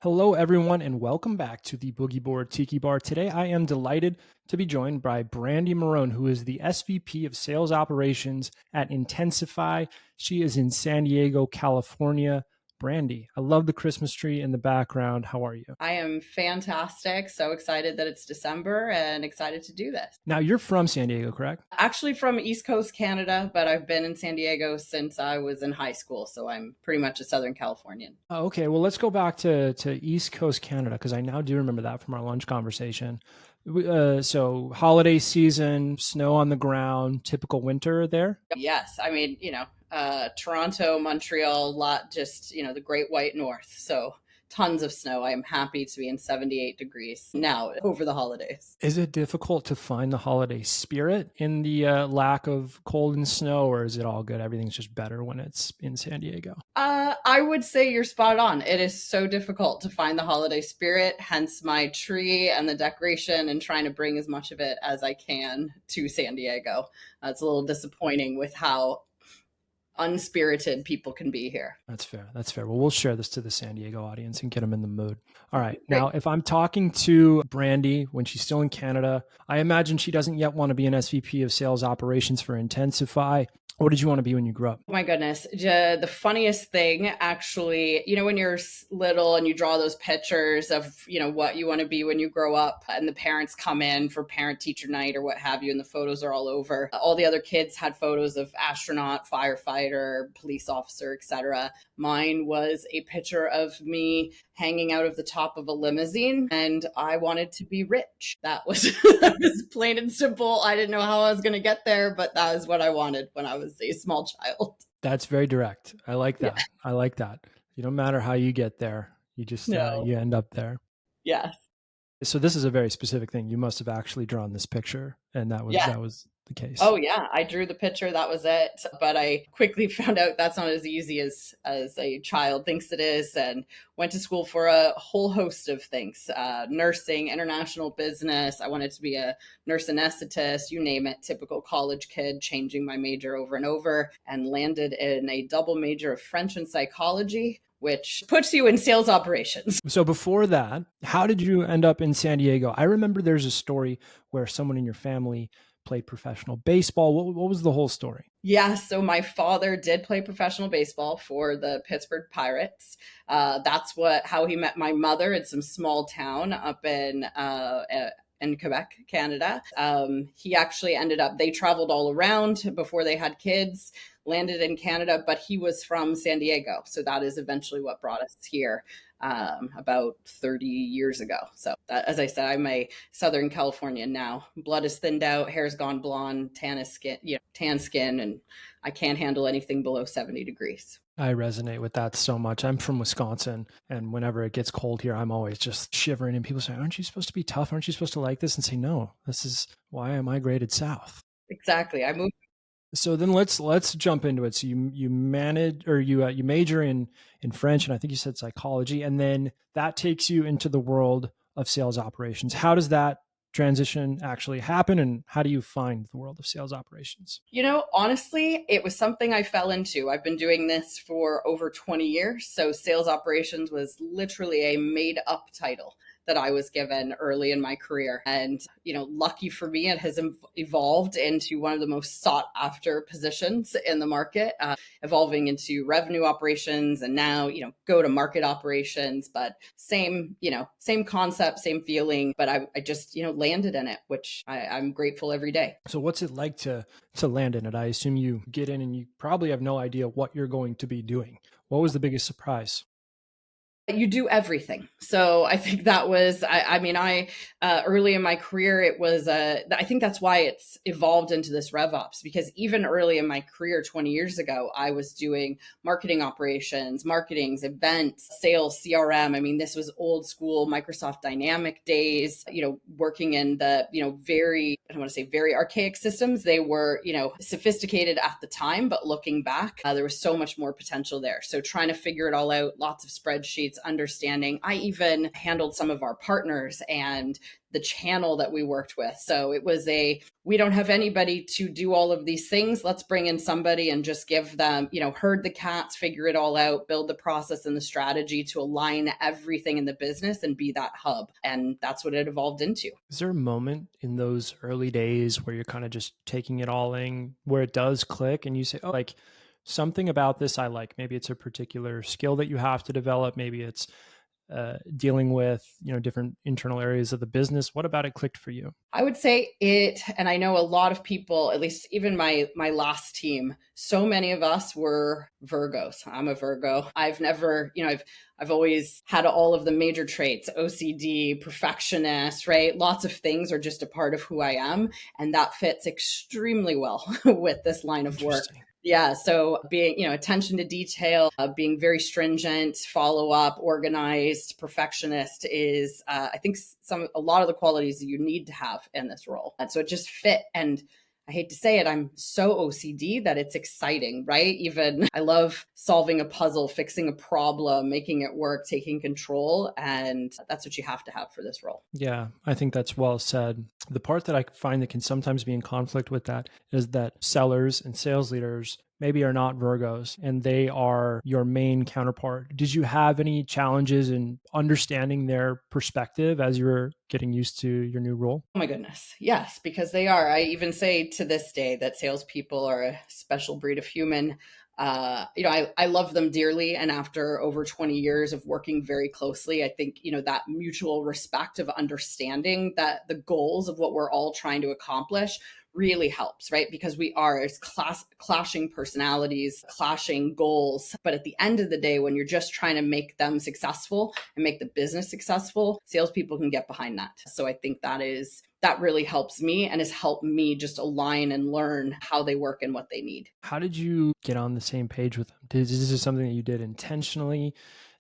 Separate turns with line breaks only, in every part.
Hello, everyone, and welcome back to the Boogie Board Tiki Bar. Today, I am delighted to be joined by Brandy Marrone, who is the SVP of Sales Operations at Intensify. She is in San Diego, California. Brandy, I love the Christmas tree in the background. How are you?
I am fantastic. So excited that it's December and excited to do this.
Now, you're from San Diego, correct?
Actually, from East Coast Canada, but I've been in San Diego since I was in high school. So I'm pretty much a Southern Californian.
Okay, well, let's go back to East Coast Canada because I now do remember that from our lunch conversation. So, holiday season, snow on the ground, typical winter there.
Yes. I mean, Toronto, Montreal, lot just, the Great White North. So tons of snow. I am happy to be in 78 degrees now over the holidays.
Is it difficult to find the holiday spirit in the lack of cold and snow, or is it all good? Everything's just better when it's in San Diego.
I would say you're spot on. It is so difficult to find the holiday spirit, hence my tree and the decoration and trying to bring as much of it as I can to San Diego. It's a little disappointing with how unspirited people can be here.
That's fair. That's fair. Well, we'll share this to the San Diego audience and get them in the mood. All right.
Great.
Now, if I'm talking to Brandy when she's still in Canada, I imagine she doesn't yet want to be an SVP of Sales Operations for Intensify. What did you want to be when you grew up?
Oh my goodness. The funniest thing, actually, when you're little and you draw those pictures of, what you want to be when you grow up and the parents come in for parent teacher night or what have you, and the photos are all over. All the other kids had photos of astronaut, firefighter, police officer, etc. Mine was a picture of me hanging out of the top of a limousine, and I wanted to be rich. That was, that was plain and simple. I didn't know how I was going to get there, but that is what I wanted when I was a small child.
That's very direct. I like that.
Yeah.
I like that. You don't matter how you get there. You just
No.
you end up there.
Yes.
So this is a very specific thing. You must have actually drawn this picture, and
Yeah.
that was the case.
Oh yeah, I drew the picture. That was it. But I quickly found out that's not as easy as a child thinks it is, and went to school for a whole host of things: nursing, international business. I wanted to be a nurse anesthetist, you name it. Typical college kid, changing my major over and over, and landed in a double major of French and psychology, which puts you in sales operations.
So before that, how did you end up in San Diego? I remember there's a story where someone in your family played professional baseball. What was the whole story?
Yeah, so my father did play professional baseball for the Pittsburgh Pirates. That's how he met my mother in some small town up in Quebec, Canada. He actually they traveled all around before they had kids, landed in Canada, but he was from San Diego. So that is eventually what brought us here about 30 years ago. So that, as I said, I'm a Southern Californian now. Blood is thinned out, hair's gone blonde, tan skin, and I can't handle anything below 70 degrees.
I resonate with that so much. I'm from Wisconsin, and whenever it gets cold here, I'm always just shivering. And people say, "Aren't you supposed to be tough? Aren't you supposed to like this?" And say, "No, this is why I migrated south."
Exactly. I moved.
So then let's jump into it. So you manage or you major in French, and I think you said psychology, and then that takes you into the world of sales operations. How does that transition actually happen, and how do you find the world of sales operations?
Honestly, it was something I fell into. I've been doing this for over 20 years. So sales operations was literally a made up title that I was given early in my career. And, lucky for me, it has evolved into one of the most sought after positions in the market, evolving into revenue operations and now, go to market operations, but same concept, same feeling. But I just, landed in it, which I'm grateful every day.
So what's it like to land in it? I assume you get in and you probably have no idea what you're going to be doing. What was the biggest surprise?
You do everything. So I think that was, early in my career, it was, I think that's why it's evolved into this RevOps, because even early in my career, 20 years ago, I was doing marketing operations, marketings, events, sales, CRM. I mean, this was old school Microsoft Dynamic days, working in the, I don't want to say very archaic systems. They were, sophisticated at the time, but looking back, there was so much more potential there. So trying to figure it all out, lots of spreadsheets, It's understanding. I even handled some of our partners and the channel that we worked with. So it was we don't have anybody to do all of these things. Let's bring in somebody and just give them, herd the cats, figure it all out, build the process and the strategy to align everything in the business and be that hub. And that's what it evolved into.
Is there a moment in those early days where you're kind of just taking it all in, where it does click and you say, oh, like something about this I like? Maybe it's a particular skill that you have to develop. Maybe it's dealing with different internal areas of the business. What about it clicked for you?
I would say it, and I know a lot of people, at least even my last team, so many of us were Virgos. I'm a Virgo. I've never, I've always had all of the major traits: OCD, perfectionist, right? Lots of things are just a part of who I am, and that fits extremely well with this line of work. Yeah. So being, attention to detail, being very stringent, follow up, organized, perfectionist is, I think a lot of the qualities that you need to have in this role. And so it just fit. And I hate to say it, I'm so OCD that it's exciting, right? Even I love solving a puzzle, fixing a problem, making it work, taking control. And that's what you have to have for this role.
Yeah, I think that's well said. The part that I find that can sometimes be in conflict with that is that sellers and sales leaders maybe are not Virgos and they are your main counterpart. Did you have any challenges in understanding their perspective as you were getting used to your new role?
Oh my goodness. Yes, because they are. I even say to this day that salespeople are a special breed of human. I love them dearly. And after over 20 years of working very closely, I think, that mutual respect of understanding that the goals of what we're all trying to accomplish really helps, right? Because we are clashing personalities, clashing goals. But at the end of the day, when you're just trying to make them successful and make the business successful, salespeople can get behind that. So I think that really helps me and has helped me just align and learn how they work and what they need.
How did you get on the same page with them? Is this something that you did intentionally?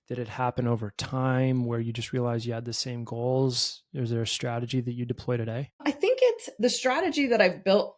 Did it happen over time where you just realized you had the same goals? Is there a strategy that you deploy today?
I think it's the strategy that I've built,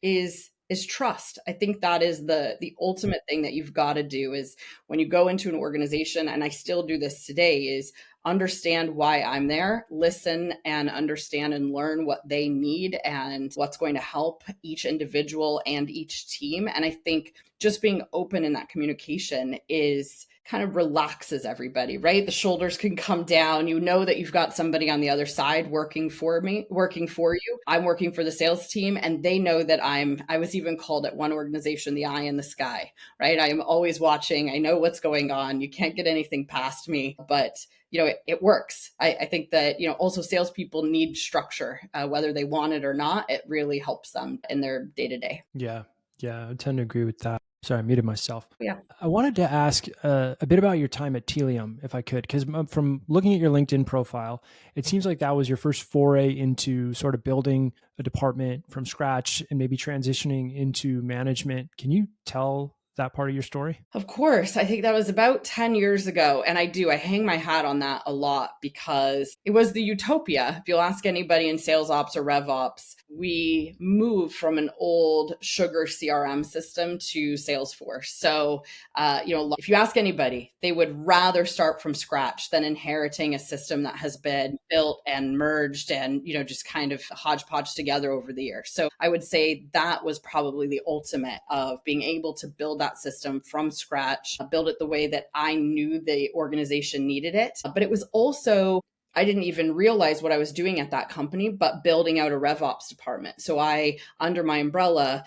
is trust. I think that is the ultimate thing that you've got to do is when you go into an organization, and I still do this today, is understand why I'm there, listen and understand and learn what they need and what's going to help each individual and each team. And I think just being open in that communication is kind of relaxes everybody, right? The shoulders can come down. You know that you've got somebody on the other side working for you. I'm working for the sales team, and they know that I was even called at one organization the eye in the sky, right? I am always watching. I know what's going on. You can't get anything past me, but it works. I think that, also salespeople need structure, whether they want it or not. It really helps them in their day to day.
Yeah. I tend to agree with that. Sorry, I muted myself.
Yeah.
I wanted to ask a bit about your time at Telium, if I could, because from looking at your LinkedIn profile, it seems like that was your first foray into sort of building a department from scratch and maybe transitioning into management. Can you tell that part of your story?
Of course. I think that was about 10 years ago. And I hang my hat on that a lot because it was the utopia. If you'll ask anybody in sales ops or rev ops, we moved from an old sugar CRM system to Salesforce. So, if you ask anybody, they would rather start from scratch than inheriting a system that has been built and merged and, just kind of hodgepodge together over the years. So I would say that was probably the ultimate of being able to build that system from scratch, build it the way that I knew the organization needed it. But it was also, I didn't even realize what I was doing at that company, but building out a RevOps department. So I, under my umbrella,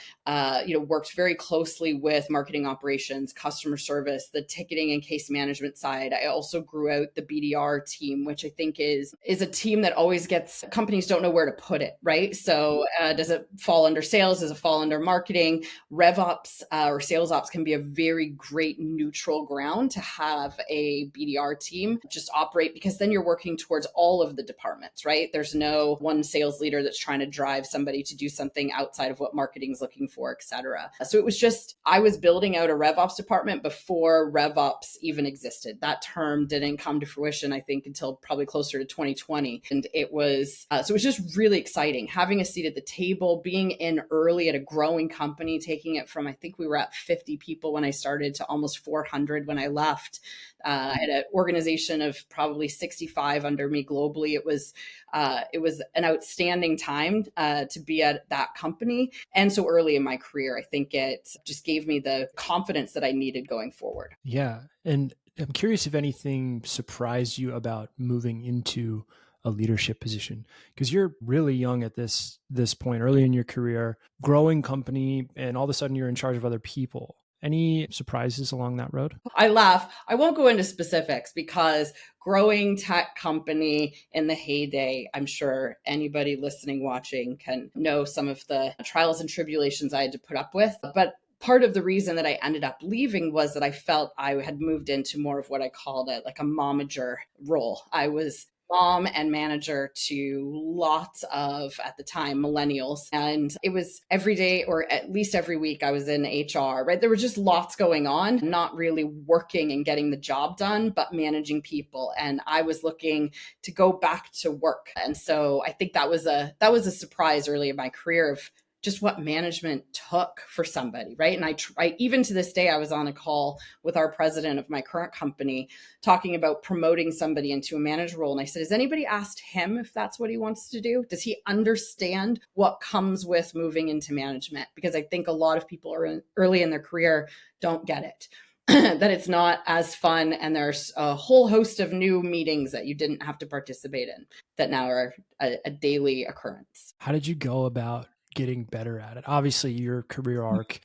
worked very closely with marketing operations, customer service, the ticketing and case management side. I also grew out the BDR team, which I think is a team that always companies don't know where to put it, right? So does it fall under sales? Does it fall under marketing? RevOps or sales ops can be a very great neutral ground to have a BDR team just operate, because then you're working towards all of the departments, right? There's no one sales leader that's trying to drive somebody to do something outside of what marketing is looking for, et cetera. So it was just, I was building out a RevOps department before RevOps even existed. That term didn't come to fruition, I think, until probably closer to 2020. And it was, so it was just really exciting having a seat at the table, being in early at a growing company, taking it from, I think we were at 50 people when I started to almost 400 when I left. I had an organization of probably 65 under me globally. It was an outstanding time to be at that company. And so early in my career, I think it just gave me the confidence that I needed going forward.
Yeah. And I'm curious if anything surprised you about moving into a leadership position, because you're really young at this point, early in your career, growing company, and all of a sudden you're in charge of other people. Any surprises along that road?
I laugh. I won't go into specifics because growing tech company in the heyday, I'm sure anybody listening, watching can know some of the trials and tribulations I had to put up with. But part of the reason that I ended up leaving was that I felt I had moved into more of what I called like a momager role. I was mom and manager to lots of, at the time, millennials. And it was every day, or at least every week, I was in HR, right? There was just lots going on, not really working and getting the job done, but managing people. And I was looking to go back to work. And so I think that was a surprise early in my career of just what management took for somebody, right? And I even to this day, I was on a call with our president of my current company talking about promoting somebody into a manager role. And I said, has anybody asked him if that's what he wants to do? Does he understand what comes with moving into management? Because I think a lot of people are early in their career don't get it. That it's not as fun, and there's a whole host of new meetings that you didn't have to participate in that now are a daily occurrence.
How did you go about getting better at it? Obviously, your career arc,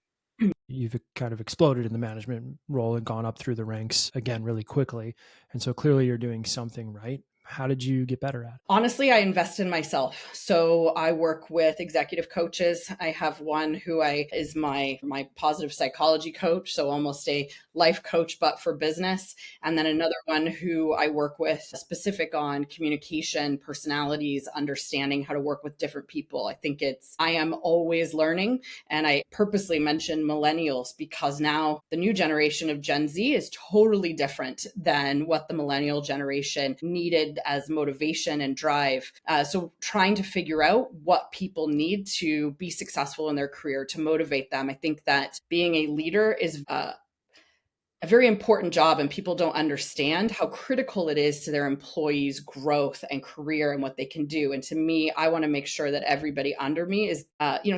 you've kind of exploded in the management role and gone up through the ranks again really quickly. And so clearly you're doing something right. How did you get better at it?
Honestly, I invest in myself. So I work with executive coaches. I have one who is my positive psychology coach, so almost a life coach, but for business. And then another one who I work with specific on communication, personalities, understanding how to work with different people. I am always learning. And I purposely mentioned millennials because now the new generation of Gen Z is totally different than what the millennial generation needed as motivation and drive. So trying to figure out what people need to be successful in their career to motivate them. I think that being a leader is a very important job, and people don't understand how critical it is to their employees' growth and career and what they can do. And to me, I want to make sure that everybody under me is,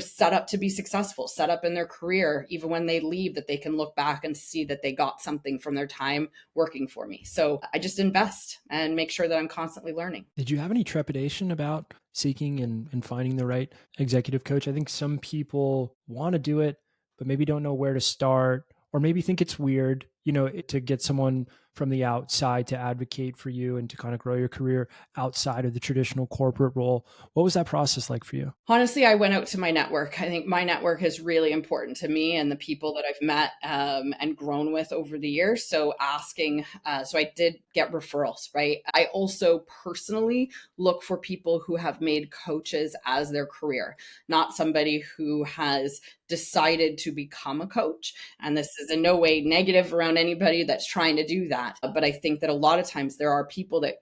set up to be successful, set up in their career, even when they leave, that they can look back and see that they got something from their time working for me. So I just invest and make sure that I'm constantly learning.
Did you have any trepidation about seeking and finding the right executive coach? I think some people want to do it, but maybe don't know where to start, or maybe think it's weird, to get someone from the outside to advocate for you and to kind of grow your career outside of the traditional corporate role. What was that process like for you?
Honestly, I went out to my network. I think my network is really important to me and the people that I've met and grown with over the years. So so I did get referrals, right? I also personally look for people who have made coaches as their career, not somebody who has decided to become a coach. And this is in no way negative around anybody that's trying to do that. But I think that a lot of times there are people that,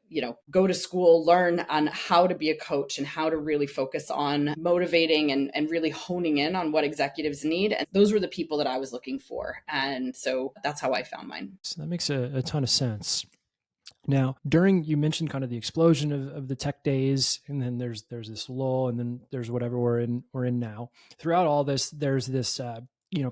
go to school, learn on how to be a coach and how to really focus on motivating and really honing in on what executives need. And those were the people that I was looking for. And so that's how I found mine.
So that makes a ton of sense. Now, you mentioned kind of the explosion of the tech days, and then there's this lull, and then there's whatever we're in now. Throughout all this, there's this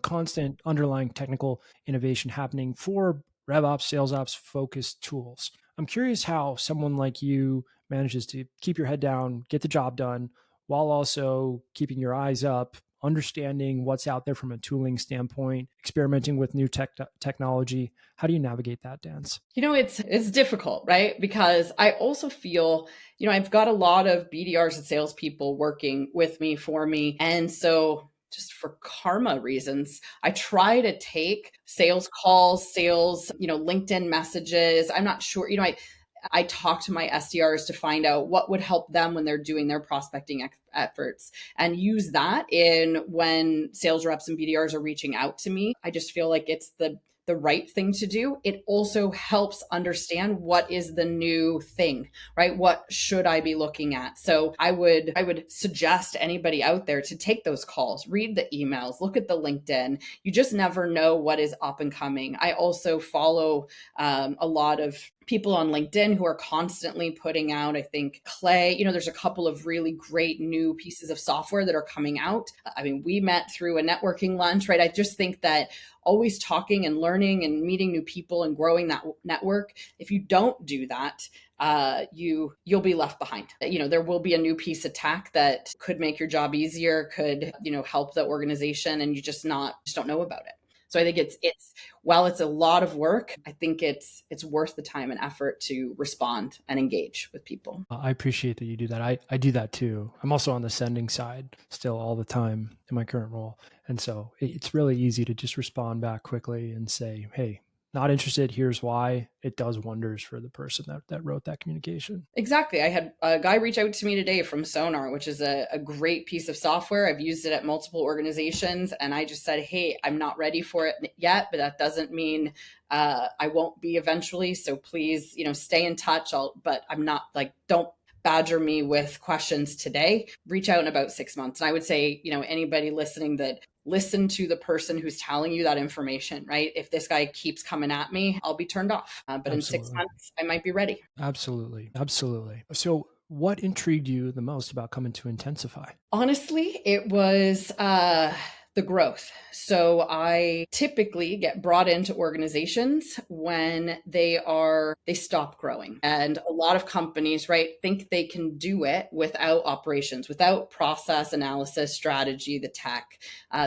constant underlying technical innovation happening for RevOps, SalesOps focused tools. I'm curious how someone like you manages to keep your head down, get the job done, while also keeping your eyes up, understanding what's out there from a tooling standpoint, experimenting with new technology. How do you navigate that dance?
It's difficult, right? Because I also feel, I've got a lot of BDRs and salespeople working with me, for me. And so just for karma reasons, I try to take sales calls, LinkedIn messages. I'm not sure, I talk to my SDRs to find out what would help them when they're doing their prospecting efforts, and use that in when sales reps and BDRs are reaching out to me. I just feel like it's the the right thing to do, it also helps understand what is the new thing, right? What should I be looking at? So I would suggest anybody out there to take those calls, read the emails, look at the LinkedIn. You just never know what is up and coming. I also follow a lot of people on LinkedIn who are constantly putting out, I think Clay, there's a couple of really great new pieces of software that are coming out. I mean, we met through a networking lunch, right? I just think that always talking and learning and meeting new people and growing that network, if you don't do that, you'll be left behind. There will be a new piece of tech that could make your job easier, could help the organization, and you just don't know about it. So I think it's while it's a lot of work, I think it's worth the time and effort to respond and engage with people.
I appreciate that you do that. I do that too. I'm also on the sending side still all the time in my current role. And so it's really easy to just respond back quickly and say, hey, not interested. Here's why. It does wonders for the person that wrote that communication.
Exactly. I had a guy reach out to me today from Sonar, which is a great piece of software. I've used it at multiple organizations, and I just said, hey, I'm not ready for it yet, but that doesn't mean I won't be eventually. So please, stay in touch. But I'm not don't badger me with questions today. Reach out in about 6 months. And I would say, anybody listening, that listen to the person who's telling you that information, right? If this guy keeps coming at me, I'll be turned off. But in 6
Absolutely.
months, I might be ready.
Absolutely. Absolutely. So what intrigued you the most about coming to Intensify?
Honestly, it was the growth. So I typically get brought into organizations when they stop growing. And a lot of companies, right, think they can do it without operations, without process analysis, strategy, the tech.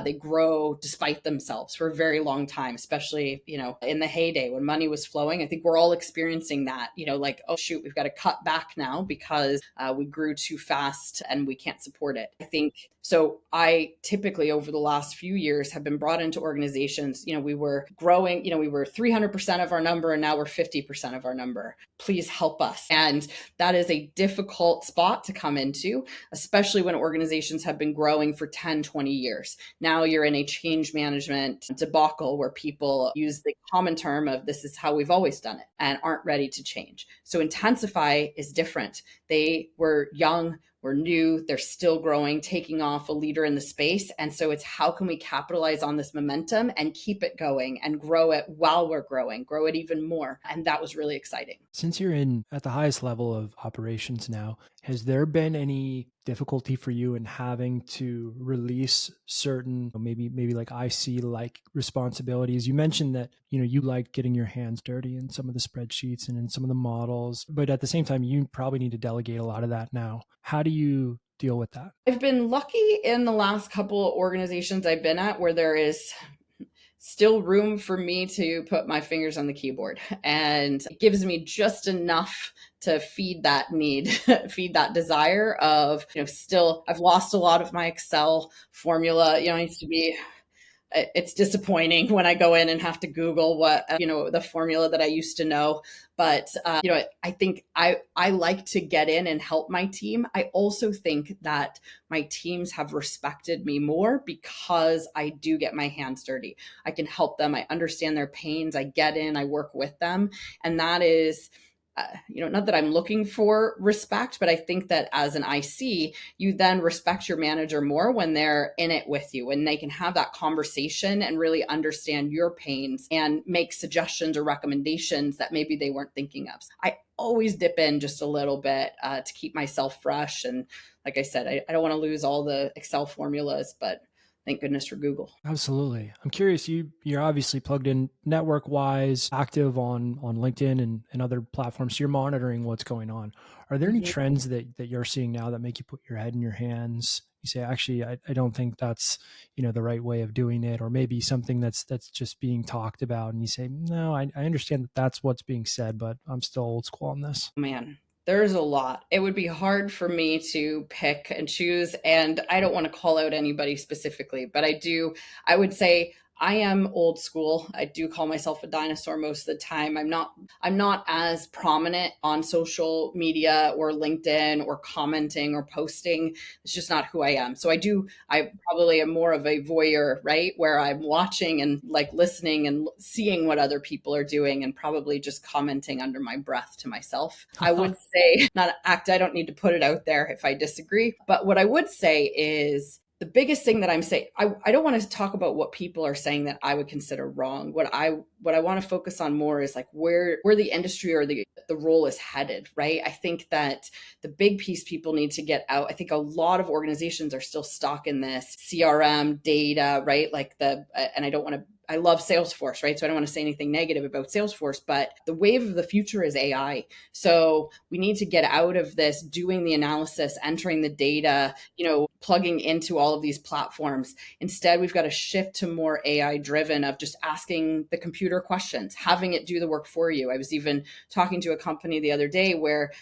They grow despite themselves for a very long time, especially, in the heyday when money was flowing. I think we're all experiencing that, like, oh shoot, we've got to cut back now because we grew too fast and we can't support it. I think so. I typically over the last few years have been brought into organizations. We were growing, we were 300% of our number and now we're 50% of our number. Please help us. And that is a difficult spot to come into, especially when organizations have been growing for 10, 20 years. Now you're in a change management debacle where people use the common term of this is how we've always done it and aren't ready to change. So Intensify is different. They were young, we're new, they're still growing, taking off, a leader in the space. And so it's how can we capitalize on this momentum and keep it going and grow it while we're growing, grow it even more. And that was really exciting.
Since you're in at the highest level of operations now, has there been any difficulty for you in having to release certain maybe like IC like responsibilities? You mentioned that you like getting your hands dirty in some of the spreadsheets and in some of the models, but at the same time you probably need to delegate a lot of that now. How do you deal with that?
I've been lucky in the last couple of organizations I've been at where there is still room for me to put my fingers on the keyboard, and it gives me just enough to feed that need, feed that desire of, still, I've lost a lot of my Excel formula. It needs to be, it's disappointing when I go in and have to Google what, the formula that I used to know. But, I think I like to get in and help my team. I also think that my teams have respected me more because I do get my hands dirty. I can help them. I understand their pains. I get in, I work with them. And that is, not that I'm looking for respect, but I think that as an IC, you then respect your manager more when they're in it with you, and they can have that conversation and really understand your pains and make suggestions or recommendations that maybe they weren't thinking of. I always dip in just a little bit to keep myself fresh. And like I said, I don't want to lose all the Excel formulas, but thank goodness for Google.
Absolutely. I'm curious, you're obviously plugged in network wise, active on LinkedIn and other platforms. So you're monitoring what's going on. Are there any
Mhm.
trends that you're seeing now that make you put your head in your hands? You say, actually, I don't think that's, the right way of doing it, or maybe something that's just being talked about. And you say, no, I understand that that's what's being said, but I'm still old school on this.
Man, there's a lot. It would be hard for me to pick and choose. And I don't want to call out anybody specifically, but I would say I am old school. I do call myself a dinosaur most of the time. I'm not as prominent on social media or LinkedIn or commenting or posting. It's just not who I am. So I probably am more of a voyeur, right? Where I'm watching and like listening and seeing what other people are doing and probably just commenting under my breath to myself. I would say not act, I don't need to put it out there if I disagree. But what I would say is the biggest thing that I'm saying, I don't want to talk about what people are saying that I would consider wrong. What I want to focus on more is like where the industry or the role is headed, right? I think that the big piece people need to get out. I think a lot of organizations are still stuck in this CRM data, right? Like and I love Salesforce, right? So I don't want to say anything negative about Salesforce, but the wave of the future is AI. So we need to get out of this doing the analysis, entering the data, plugging into all of these platforms. Instead, we've got to shift to more AI driven of just asking the computer questions, having it do the work for you. I was even talking to a company the other day where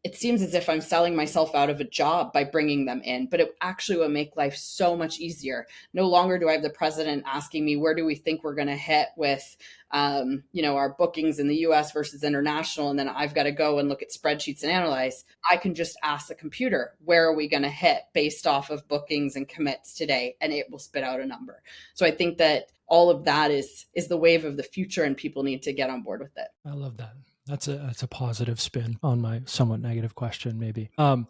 it seems as if I'm selling myself out of a job by bringing them in, but it actually will make life so much easier. No longer do I have the president asking me, where do we think we're going to hit with, our bookings in the US versus international. And then I've got to go and look at spreadsheets and analyze. I can just ask the computer, where are we going to hit based off of bookings and commits today? And it will spit out a number. So I think that all of that is the wave of the future and people need to get on board with it.
I love that. That's a positive spin on my somewhat negative question, maybe. All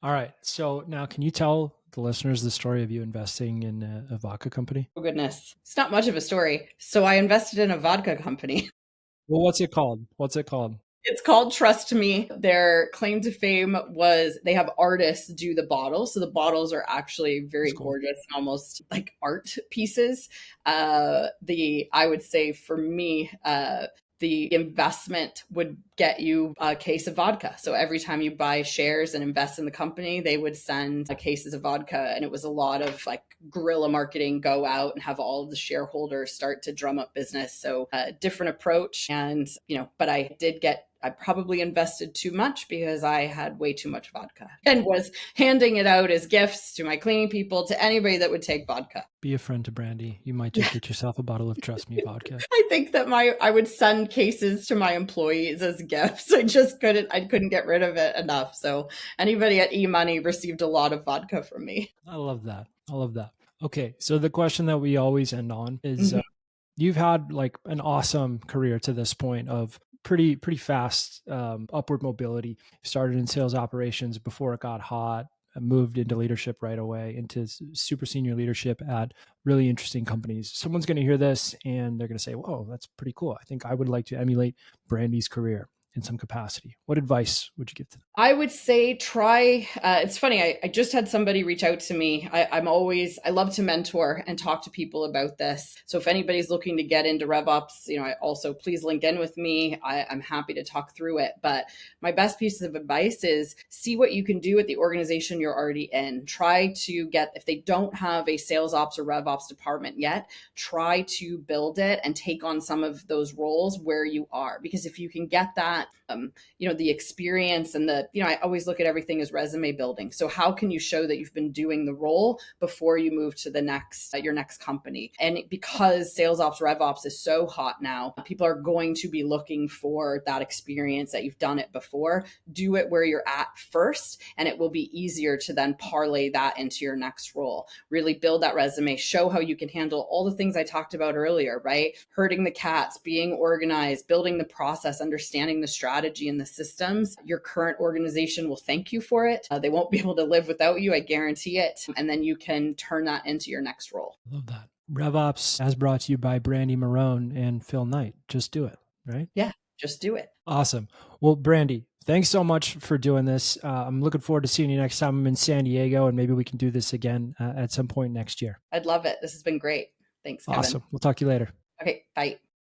right. So now, can you tell the listeners the story of you investing in a vodka company?
Oh, goodness. It's not much of a story. So I invested in a vodka company.
Well, what's it called? What's it called?
It's called Trust Me. Their claim to fame was they have artists do the bottles. So the bottles are actually very
Cool.
gorgeous and almost like art pieces. I would say for me, the investment would get you a case of vodka. So every time you buy shares and invest in the company, they would send cases of vodka. And it was a lot of like guerrilla marketing, go out and have all of the shareholders start to drum up business. So a different approach. And, but I probably invested too much because I had way too much vodka and was handing it out as gifts to my cleaning people, to anybody that would take vodka.
Be a friend to Brandie. You might just get yourself a bottle of Trust Me vodka.
I think that I would send cases to my employees as gifts. I couldn't get rid of it enough. So anybody at eMoney received a lot of vodka from me.
I love that. Okay. So the question that we always end on is, you've had like an awesome career to this point of pretty fast upward mobility. Started in sales operations before it got hot, moved into leadership right away, into super senior leadership at really interesting companies. Someone's going to hear this and they're going to say, whoa, that's pretty cool. I think I would like to emulate Brandy's career in some capacity. What advice would you give to them?
I would say try. It's funny. I just had somebody reach out to me. I love to mentor and talk to people about this. So if anybody's looking to get into RevOps, I also please link in with me. I'm happy to talk through it. But my best piece of advice is see what you can do at the organization you're already in. Try to get, if they don't have a sales ops or RevOps department yet, try to build it and take on some of those roles where you are. Because if you can get that, the experience and I always look at everything as resume building. So how can you show that you've been doing the role before you move to the next, your next company? And because sales ops, RevOps is so hot now, people are going to be looking for that experience that you've done it before. Do it where you're at first, and it will be easier to then parlay that into your next role. Really build that resume, show how you can handle all the things I talked about earlier, right? Herding the cats, being organized, building the process, understanding the strategy and the systems. Your current organization will thank you for it. They won't be able to live without you, I guarantee it. And then you can turn that into your next role.
Love that. RevOps as brought to you by Brandy Marrone and Phil Knight. Just do it, right?
Yeah, just do it.
Awesome. Well, Brandy, thanks so much for doing this. I'm looking forward to seeing you next time I'm in San Diego, and maybe we can do this again at some point next year.
I'd love it. This has been great. Thanks, Kevin.
Awesome. We'll talk to you later.
Okay, bye.